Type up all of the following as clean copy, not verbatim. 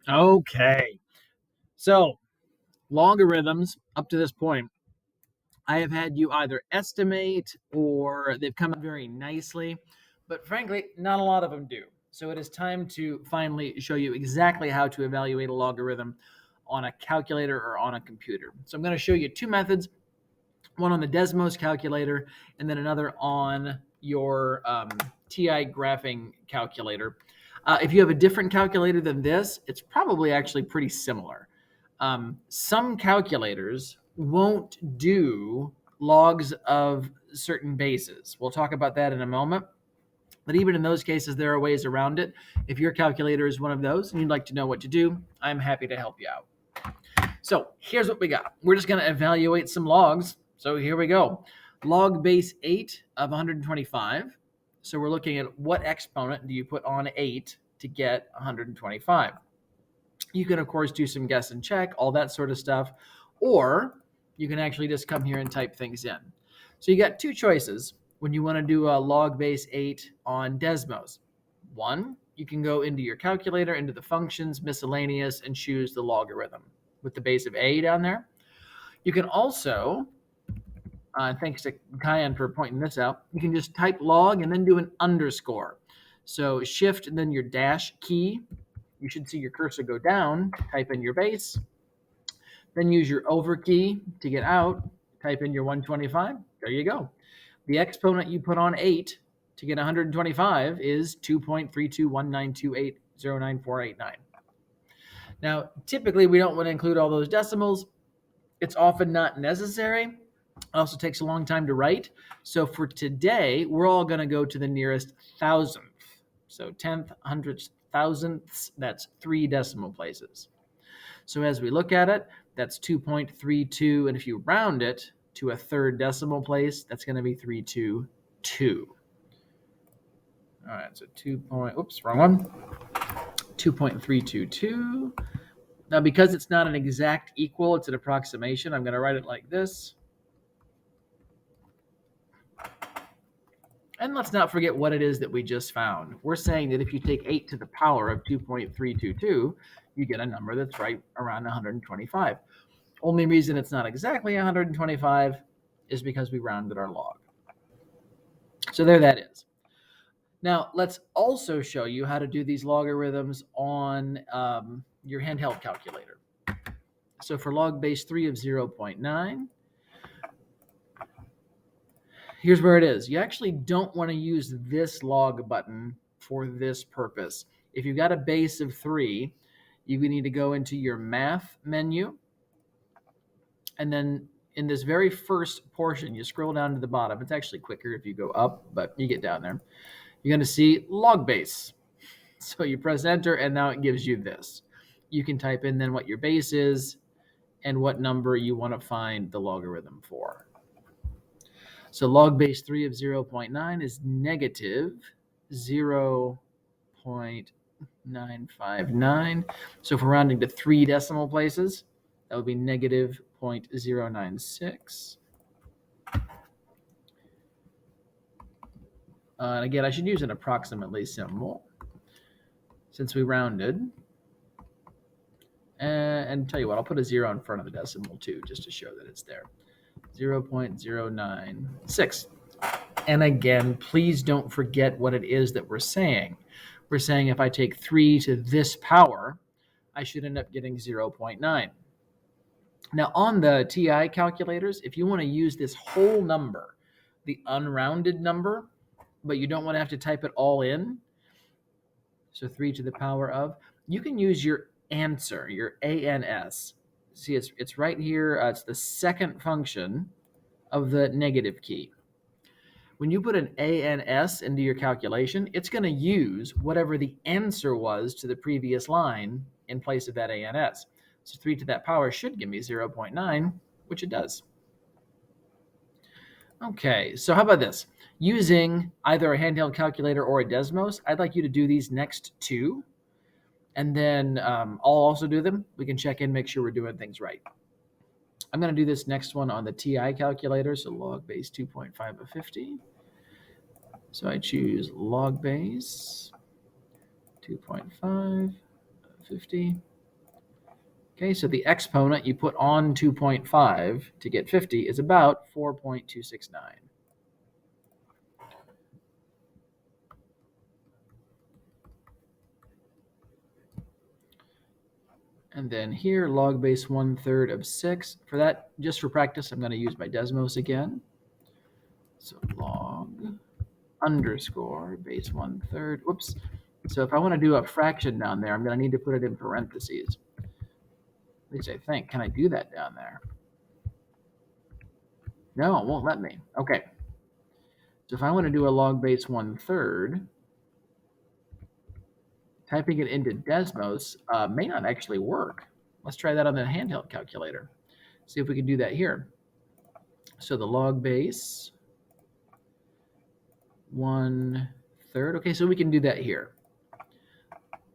Okay. So, logarithms up to this point, I have had you either estimate or they've come out very nicely, but frankly, not a lot of them do. So, it is time to finally show you exactly how to evaluate a logarithm on a calculator or on a computer. So, I'm going to show you two methods, one on the Desmos calculator and then another on your TI graphing calculator. If you have a different calculator than this, it's probably actually pretty similar. Some calculators won't do logs of certain bases. We'll talk about that in a moment. But even in those cases, there are ways around it. If your calculator is one of those and you'd like to know what to do, I'm happy to help you out. So here's what we got. We're just going to evaluate some logs. So here we go. Log base 8 of 125. So we're looking at what exponent do you put on 8 to get 125. You can, of course, do some guess and check, all that sort of stuff. Or you can actually just come here and type things in. So you got two choices when you want to do a log base 8 on Desmos. One, you can go into your calculator, into the functions, miscellaneous, and choose the logarithm with the base of a down there. You can also, thanks to Kyan for pointing this out, you can just type log and then do an underscore. So shift and then your dash key. You should see your cursor go down, type in your base, then use your over key to get out, type in your 125. There you go. The exponent you put on 8 to get 125 is 2.3219280949. Now, typically we don't want to include all those decimals. It's often not necessary. It also takes a long time to write. So for today, we're all going to go to the nearest thousandth. So tenth, hundredths, thousandths, that's 3 decimal places. So as we look at it, that's 2.32. And if you round it to a third decimal place, that's going to be 322. All right, so wrong one. 2.322. Now, because it's not an exact equal, it's an approximation, I'm going to write it like this. And let's not forget what it is that we just found. We're saying that if you take 8 to the power of 2.322, you get a number that's right around 125. Only reason it's not exactly 125 is because we rounded our log. So there that is. Now, let's also show you how to do these logarithms on your handheld calculator. So for log base 3 of 0.9, here's where it is. You actually don't want to use this log button for this purpose. If you've got a base of 3, you need to go into your math menu. And then in this very first portion, you scroll down to the bottom. It's actually quicker if you go up, but you get down there. You're going to see log base. So you press enter, and now it gives you this. You can type in then what your base is and what number you want to find the logarithm for. So log base 3 of 0.9 is negative 0.959. So if we're rounding to 3 decimal places, that would be negative 0.096. And again, I should use an approximately symbol since we rounded. And tell you what, I'll put a 0 in front of the decimal too, just to show that it's there. 0.096. And again, please don't forget what it is that we're saying. We're saying if I take 3 to this power, I should end up getting 0.9. Now on the TI calculators, if you want to use this whole number, the unrounded number, but you don't want to have to type it all in, so 3 to the power of, you can use your answer, your ANS. See, it's right here. It's the second function of the negative key. When you put an ANS into your calculation, it's going to use whatever the answer was to the previous line in place of that ANS. So 3 to that power should give me 0.9, which it does. Okay, so how about this? Using either a handheld calculator or a Desmos, I'd like you to do these next two, and then I'll also do them. We can check in, make sure we're doing things right. I'm going to do this next one on the TI calculator, so log base 2.5 of 50. So I choose log base 2.5 of 50. Okay, so the exponent you put on 2.5 to get 50 is about 4.269. And then here, log base 1/3 of 6. For that, just for practice, I'm going to use my Desmos again. So log underscore base 1/3. Whoops. So if I want to do a fraction down there, I'm going to need to put it in parentheses. At least I think. Can I do that down there? No, it won't let me. Okay. So if I want to do a log base 1/3, typing it into Desmos may not actually work. Let's try that on the handheld calculator. See if we can do that here. So the log base 1/3. Okay, so we can do that here.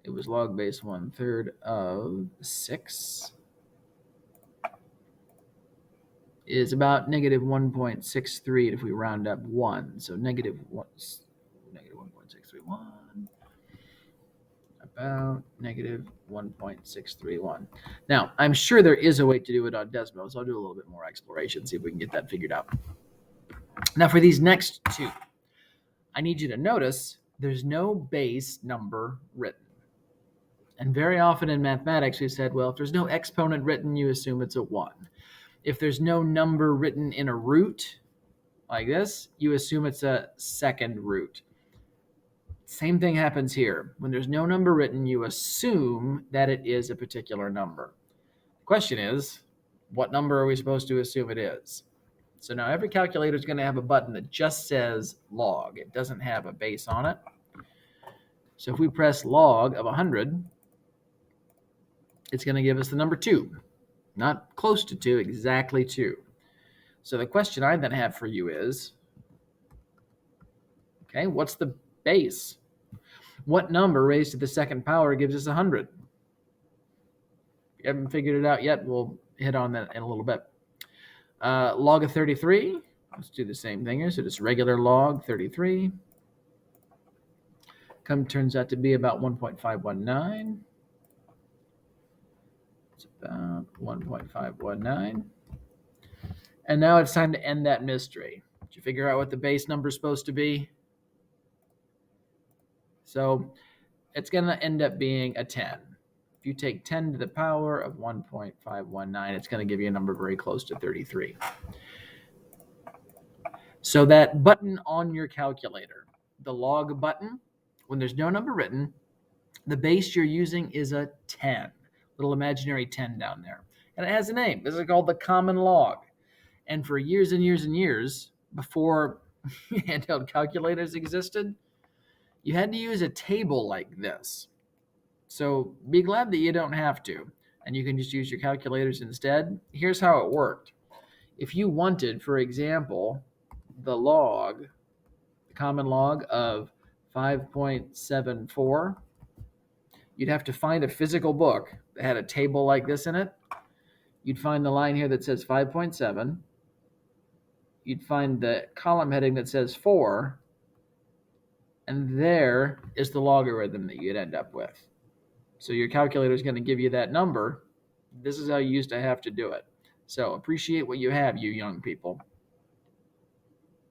It was log base 1/3 of 6 is about negative 1.638 if we round up 1. So negative 1.631, about negative 1.631. Now, I'm sure there is a way to do it on Desmos. I'll do a little bit more exploration, see if we can get that figured out. Now, for these next two, I need you to notice there's no base number written. And very often in mathematics, we said, well, if there's no exponent written, you assume it's a 1. If there's no number written in a root, like this, you assume it's a second root. Same thing happens here. When there's no number written, you assume that it is a particular number. The question is, what number are we supposed to assume it is? So now every calculator is going to have a button that just says log. It doesn't have a base on it. So if we press log of 100, it's going to give us the number 2. Not close to 2, exactly 2. So the question I then have for you is, okay, what's the base? What number raised to the second power gives us 100? If you haven't figured it out yet, we'll hit on that in a little bit. Log of 33. Let's do the same thing here. So just regular log 33. Turns out to be about 1.519. It's about 1.519. And now it's time to end that mystery. Did you figure out what the base number is supposed to be? So it's going to end up being a 10. If you take 10 to the power of 1.519, it's going to give you a number very close to 33. So that button on your calculator, the log button, when there's no number written, the base you're using is a 10, little imaginary 10 down there. And it has a name. This is called the common log. And for years and years and years, before handheld calculators existed, you had to use a table like this. So be glad that you don't have to, and you can just use your calculators instead. Here's how it worked. If you wanted, for example, the log, the common log of 5.74, you'd have to find a physical book that had a table like this in it. You'd find the line here that says 5.7. You'd find the column heading that says 4, and there is the logarithm that you'd end up with. So your calculator is going to give you that number. This is how you used to have to do it. So appreciate what you have, you young people.